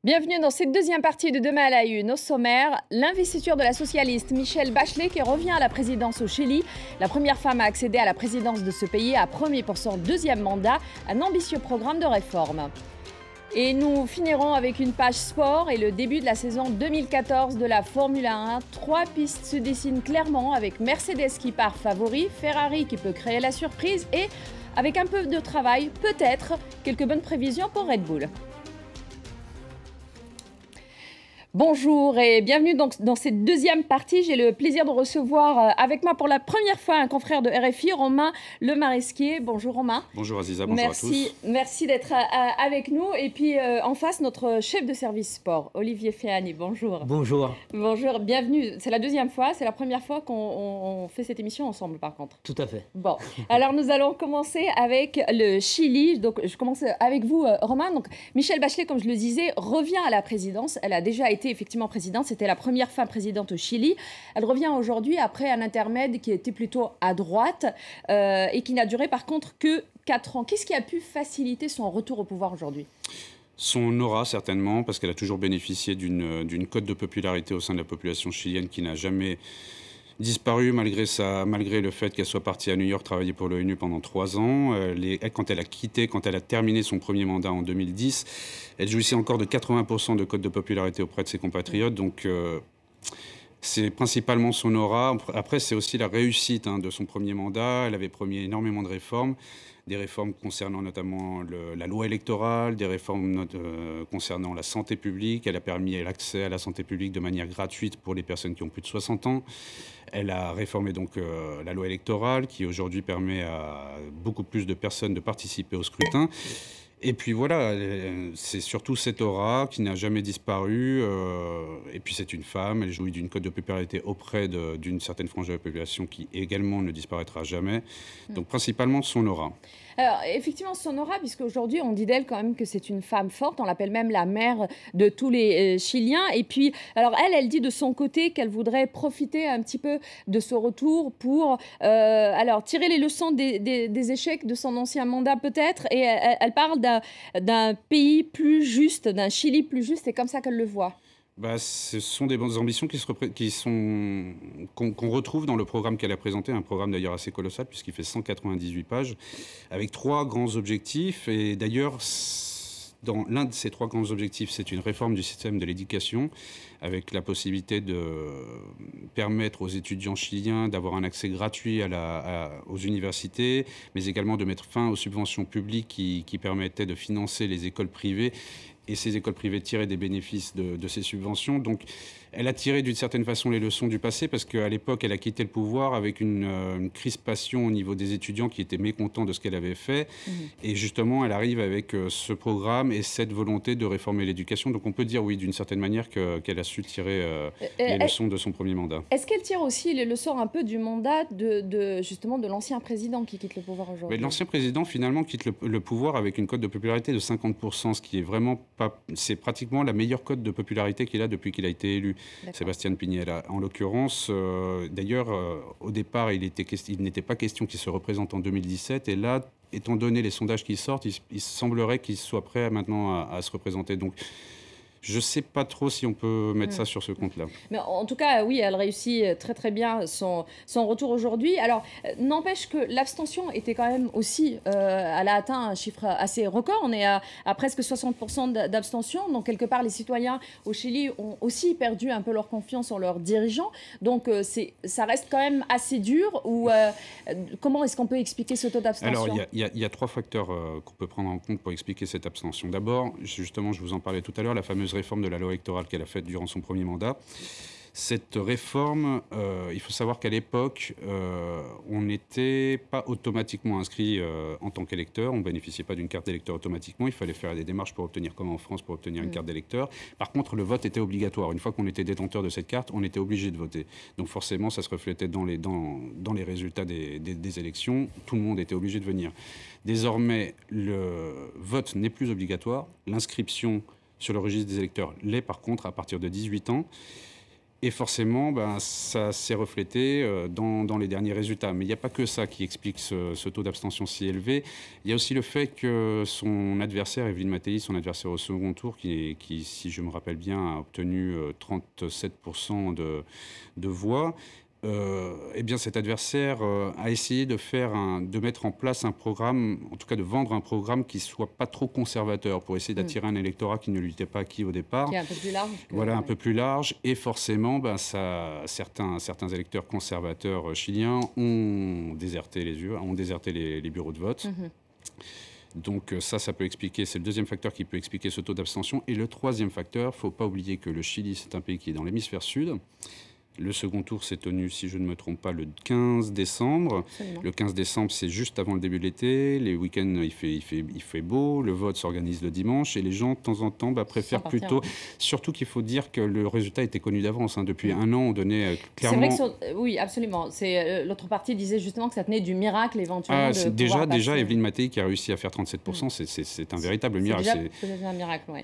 Bienvenue dans cette deuxième partie de Demain à la Une. Au sommaire, l'investiture de la socialiste Michelle Bachelet qui revient à la présidence au Chili. La première femme à accéder à la présidence de ce pays a promis pour son deuxième mandat un ambitieux programme de réforme. Et nous finirons avec une page sport et le début de la saison 2014 de la Formule 1. 3 pistes se dessinent clairement avec Mercedes qui part favori, Ferrari qui peut créer la surprise et, avec un peu de travail, peut-être quelques bonnes prévisions pour Red Bull. Bonjour et bienvenue donc dans cette deuxième partie. J'ai le plaisir de recevoir avec moi pour la première fois un confrère de RFI, Romain Lemaresquier. Bonjour Romain. Bonjour Aziza, bonjour à tous. Merci d'être avec nous. Et puis en face, notre chef de service sport, Olivier Féani. Bonjour. Bonjour. Bonjour, bienvenue. C'est la deuxième fois, c'est la première fois qu'on fait cette émission ensemble par contre. Tout à fait. Bon, alors nous allons commencer avec le Chili. Donc je commence avec vous Romain. Donc Michelle Bachelet, comme je le disais, revient à la présidence. Elle a déjà été effectivement présidente, c'était la première femme présidente au Chili. Elle revient aujourd'hui après un intermède qui était plutôt à droite et qui n'a duré par contre que 4 ans. Qu'est-ce qui a pu faciliter son retour au pouvoir aujourd'hui ? Son aura, certainement, parce qu'elle a toujours bénéficié d'une cote de popularité au sein de la population chilienne qui n'a jamais disparu malgré le fait qu'elle soit partie à New York travailler pour l'ONU pendant 3 ans. Quand elle a terminé son premier mandat en 2010, elle jouissait encore de 80% de cote de popularité auprès de ses compatriotes. Donc c'est principalement son aura. Après, c'est aussi la réussite de son premier mandat. Elle avait promis énormément de réformes. Des réformes concernant notamment la loi électorale, des réformes concernant la santé publique. Elle a permis l'accès à la santé publique de manière gratuite pour les personnes qui ont plus de 60 ans. Elle a réformé donc la loi électorale qui aujourd'hui permet à beaucoup plus de personnes de participer au scrutin. Et puis voilà, c'est surtout cette aura qui n'a jamais disparu. Et puis c'est une femme, elle jouit d'une cote de popularité auprès d'une certaine frange de la population qui également ne disparaîtra jamais. Donc principalement son aura. Alors effectivement son aura, puisque aujourd'hui on dit d'elle quand même que c'est une femme forte, on l'appelle même la mère de tous les Chiliens. Et puis alors elle dit de son côté qu'elle voudrait profiter un petit peu de ce retour pour alors tirer les leçons des échecs de son ancien mandat peut-être. Et elle parle d'un pays plus juste, d'un Chili plus juste, c'est comme ça qu'elle le voit. Ce sont des bonnes ambitions qu'on retrouve dans le programme qu'elle a présenté, un programme d'ailleurs assez colossal puisqu'il fait 198 pages, avec 3 grands objectifs. Et d'ailleurs, dans l'un de ces 3 grands objectifs, c'est une réforme du système de l'éducation, avec la possibilité de permettre aux étudiants chiliens d'avoir un accès gratuit aux universités, mais également de mettre fin aux subventions publiques qui permettaient de financer les écoles privées. Et ces écoles privées tiraient des bénéfices de ces subventions. Donc, elle a tiré d'une certaine façon les leçons du passé parce qu'à l'époque, elle a quitté le pouvoir avec une crispation au niveau des étudiants qui étaient mécontents de ce qu'elle avait fait. Et justement, elle arrive avec ce programme et cette volonté de réformer l'éducation. Donc, on peut dire, oui, d'une certaine manière qu'elle a su tirer les leçons de son premier mandat. Est-ce qu'elle tire aussi les leçons un peu du mandat justement de l'ancien président qui quitte le pouvoir aujourd'hui ? Mais l'ancien président, finalement, quitte le pouvoir avec une cote de popularité de 50%, ce qui est vraiment pas... C'est pratiquement la meilleure cote de popularité qu'il a depuis qu'il a été élu. Sébastien Piñera. En l'occurrence, d'ailleurs, au départ, il n'était pas question qu'il se représente en 2017. Et là, étant donné les sondages qui sortent, il semblerait qu'il soit prêt maintenant à se représenter. Donc, je ne sais pas trop si on peut mettre ça sur ce compte-là. Mais en tout cas, oui, elle réussit très très bien son retour aujourd'hui. Alors, n'empêche que l'abstention était quand même aussi... elle a atteint un chiffre assez record. On est à presque 60% d'abstention. Donc, quelque part, les citoyens au Chili ont aussi perdu un peu leur confiance en leurs dirigeants. Donc, ça reste quand même assez dur. Comment est-ce qu'on peut expliquer ce taux d'abstention ? Alors, il y a 3 facteurs qu'on peut prendre en compte pour expliquer cette abstention. D'abord, justement, je vous en parlais tout à l'heure, la fameuse réforme de la loi électorale qu'elle a faite durant son premier mandat. Cette réforme, il faut savoir qu'à l'époque, on n'était pas automatiquement inscrit en tant qu'électeur. On ne bénéficiait pas d'une carte d'électeur automatiquement. Il fallait faire des démarches pour obtenir, comme en France, pour obtenir une carte d'électeur. Par contre, le vote était obligatoire. Une fois qu'on était détenteur de cette carte, on était obligé de voter. Donc forcément, ça se reflétait dans les résultats des élections. Tout le monde était obligé de venir. Désormais, le vote n'est plus obligatoire. L'inscription sur le registre des électeurs l'est par contre à partir de 18 ans. Et forcément, ça s'est reflété dans les derniers résultats. Mais il n'y a pas que ça qui explique ce taux d'abstention si élevé. Il y a aussi le fait que son adversaire, Evelyne Mattéi, son adversaire au second tour, qui, si je me rappelle bien, a obtenu 37% de voix, eh bien cet adversaire a essayé de mettre en place un programme, en tout cas de vendre un programme qui ne soit pas trop conservateur, pour essayer d'attirer un électorat qui ne lui était pas acquis au départ. Qui est un peu plus large. Voilà, un peu plus large. Et forcément, certains électeurs conservateurs chiliens ont déserté les bureaux de vote. Donc ça peut expliquer, c'est le deuxième facteur qui peut expliquer ce taux d'abstention. Et le troisième facteur, il ne faut pas oublier que le Chili, c'est un pays qui est dans l'hémisphère sud. Le second tour s'est tenu, si je ne me trompe pas, le 15 décembre. Absolument. Le 15 décembre, c'est juste avant le début de l'été. Les week-ends, il fait beau. Le vote s'organise le dimanche. Et les gens, de temps en temps, préfèrent plutôt... Surtout qu'il faut dire que le résultat était connu d'avance. Depuis un an, on donnait clairement... C'est vrai que oui, absolument. L'autre partie disait justement que ça tenait du miracle éventuellement. Déjà, Evelyne Mattéi qui a réussi à faire 37%, c'est un véritable miracle. C'est déjà un miracle, oui.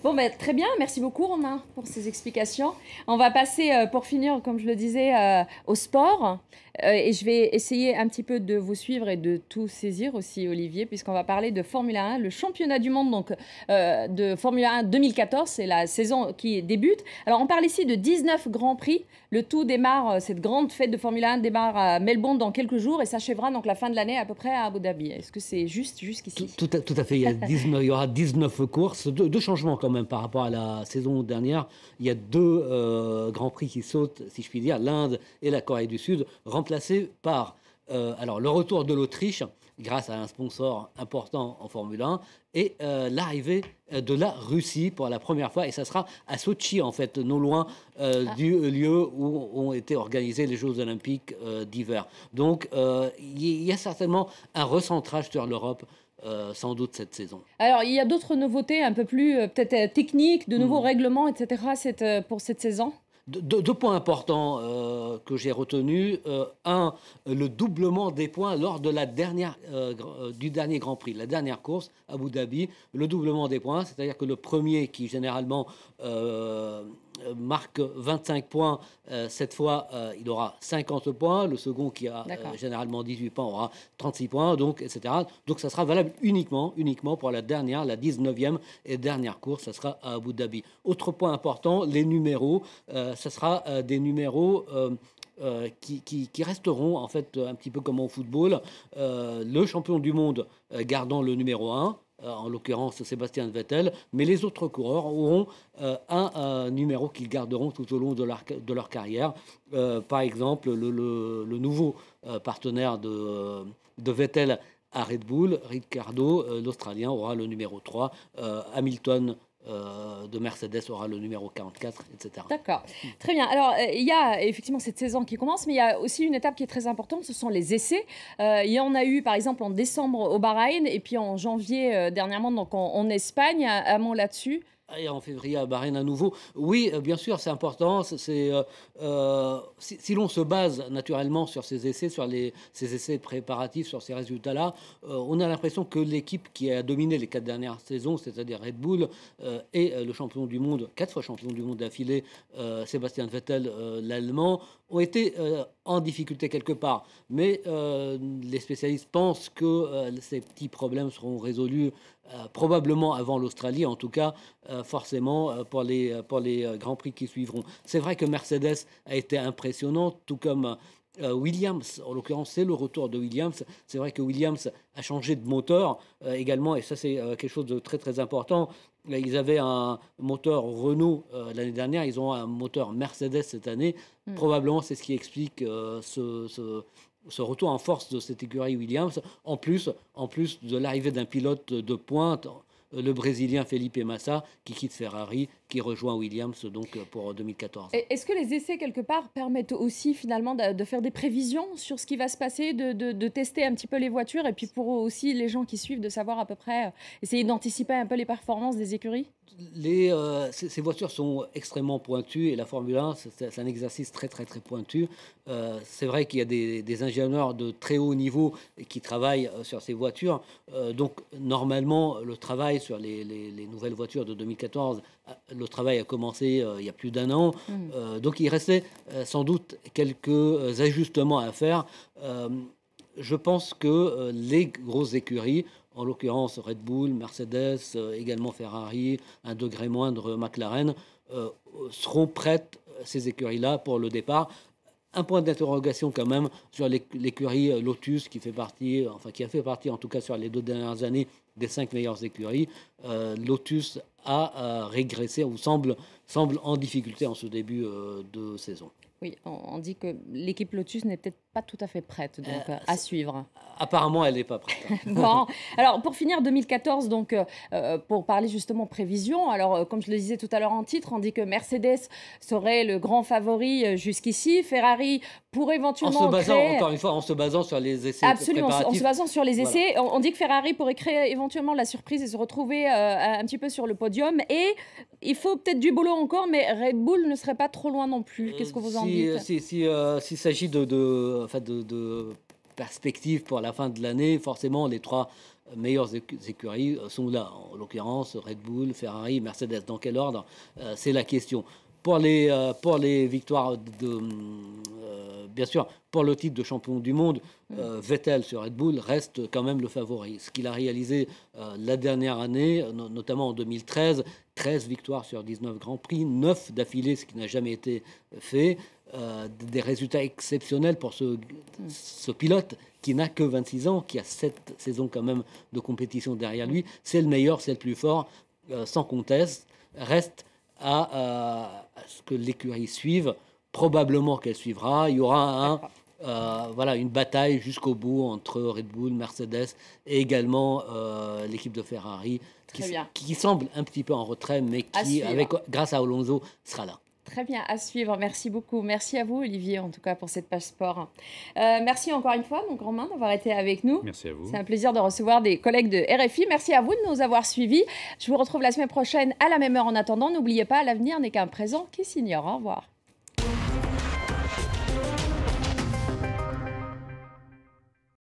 Bon, très bien. Merci beaucoup, Romain, pour ces explications. On va passer, pour finir, comme je le disais, au sport. Et je vais essayer un petit peu de vous suivre et de tout saisir aussi, Olivier, puisqu'on va parler de Formule 1, le championnat du monde donc, de Formule 1 2014. C'est la saison qui débute. Alors, on parle ici de 19 Grands Prix. Le tout démarre, cette grande fête de Formule 1 démarre à Melbourne dans quelques jours et s'achèvera donc la fin de l'année à peu près à Abu Dhabi. Est-ce que c'est juste jusqu'ici? Tout à fait. Il y aura 19 courses, deux changements quand même par rapport à la saison dernière. Il y a deux Grands Prix qui sautent, si je puis dire, l'Inde et la Corée du Sud, remplacés par le retour de l'Autriche, grâce à un sponsor important en Formule 1, et l'arrivée de la Russie pour la première fois. Et ça sera à Sochi, en fait, non loin du lieu où ont été organisés les Jeux Olympiques d'hiver. Donc, il y a certainement un recentrage sur l'Europe, sans doute cette saison. Alors, il y a d'autres nouveautés un peu plus peut-être techniques, de nouveaux règlements, etc. pour cette saison? Deux points importants que j'ai retenus. Un, le doublement des points lors de du dernier Grand Prix, la dernière course à Abu Dhabi. Le doublement des points, c'est-à-dire que le premier qui généralement marque 25 points, cette fois il aura 50 points. Le second qui a généralement 18 points aura 36 points, donc, etc. Donc ça sera valable uniquement pour la 19e et dernière course, ça sera à Abu Dhabi. Autre point important, les numéros. Ça sera des numéros qui resteront en fait un petit peu comme au football. Le champion du monde gardant le numéro 1, en l'occurrence Sébastien Vettel, mais les autres coureurs auront un numéro qu'ils garderont tout au long de leur carrière. Par exemple, le nouveau partenaire de Vettel à Red Bull, Ricciardo, l'Australien, aura le numéro 3, Hamilton de Mercedes aura le numéro 44, etc. D'accord. Très bien. Alors, il y a effectivement cette saison qui commence, mais il y a aussi une étape qui est très importante, ce sont les essais. Il y en a eu, par exemple, en décembre au Bahreïn, et puis en janvier dernièrement, donc en Espagne. Un mot là-dessus? Et en février à Bahreïn à nouveau. Oui, bien sûr, c'est important. Si l'on se base naturellement sur ces essais, ces essais préparatifs, sur ces résultats-là, on a l'impression que l'équipe qui a dominé les 4 dernières saisons, c'est-à-dire Red Bull, et le champion du monde, 4 fois champion du monde d'affilée, Sébastien Vettel, l'Allemand, ont été en difficulté quelque part. Mais les spécialistes pensent que ces petits problèmes seront résolus probablement avant l'Australie, en tout cas forcément pour les Grands Prix qui suivront. C'est vrai que Mercedes a été impressionnante, tout comme Williams. En l'occurrence, c'est le retour de Williams. C'est vrai que Williams a changé de moteur également, et ça c'est quelque chose de très très important. Ils avaient un moteur Renault l'année dernière, ils ont un moteur Mercedes cette année. Probablement c'est ce qui explique ce retour en force de cette écurie Williams, en plus de l'arrivée d'un pilote de pointe, le Brésilien Felipe Massa, qui quitte Ferrari, qui rejoint Williams donc pour 2014. Est-ce que les essais, quelque part, permettent aussi finalement de faire des prévisions sur ce qui va se passer, de tester un petit peu les voitures, et puis pour aussi les gens qui suivent, de savoir à peu près, essayer d'anticiper un peu les performances des écuries? Ces voitures sont extrêmement pointues et la Formule 1, c'est un exercice très pointu. C'est vrai qu'il y a des ingénieurs de très haut niveau qui travaillent sur ces voitures. Donc normalement, le travail sur les nouvelles voitures de 2014, le travail a commencé il y a plus d'un an. Donc il restait sans doute quelques ajustements à faire. Je pense que les grosses écuries, en l'occurrence Red Bull, Mercedes, également Ferrari, un degré moindre McLaren, seront prêtes, ces écuries-là, pour le départ. Un point d'interrogation quand même sur l'écurie Lotus qui a fait partie en tout cas sur les 2 dernières années des 5 meilleures écuries. Lotus a régressé ou semble en difficulté en ce début de saison. Oui, on dit que l'équipe Lotus n'est peut-être pas tout à fait prête, donc à suivre. Apparemment, elle n'est pas prête. Bon, alors pour finir 2014, donc pour parler justement prévision, alors comme je le disais tout à l'heure en titre, on dit que Mercedes serait le grand favori jusqu'ici, Ferrari pourrait éventuellement encore une fois, en se basant sur les essais absolument, préparatifs. En se basant sur les essais, voilà. On dit que Ferrari pourrait créer éventuellement la surprise et se retrouver un petit peu sur le podium. Et il faut peut-être du boulot encore, mais Red Bull ne serait pas trop loin non plus. Qu'est-ce que vous en dites? S'il s'agit de perspectives pour la fin de l'année, forcément, les 3 meilleures écuries sont là. En l'occurrence, Red Bull, Ferrari, Mercedes. Dans quel ordre? C'est la question. Pour les victoires, bien sûr, pour le titre de champion du monde, Vettel sur Red Bull reste quand même le favori. Ce qu'il a réalisé la dernière année, notamment en 2013, 13 victoires sur 19 Grands Prix, 9 d'affilée, ce qui n'a jamais été fait. Des résultats exceptionnels pour ce pilote qui n'a que 26 ans, qui a 7 saisons quand même de compétition derrière lui. C'est le meilleur, c'est le plus fort, sans conteste. Reste à ce que l'écurie suive. Probablement qu'elle suivra. Il y aura une bataille jusqu'au bout entre Red Bull, Mercedes et également l'équipe de Ferrari qui semble un petit peu en retrait, mais qui, grâce à Alonso, sera là. Très bien, à suivre. Merci beaucoup. Merci à vous, Olivier, en tout cas, pour cette page sport. Merci encore une fois, donc Romain, d'avoir été avec nous. Merci à vous. C'est un plaisir de recevoir des collègues de RFI. Merci à vous de nous avoir suivis. Je vous retrouve la semaine prochaine à la même heure. En attendant, n'oubliez pas, l'avenir n'est qu'un présent qui s'ignore. Au revoir.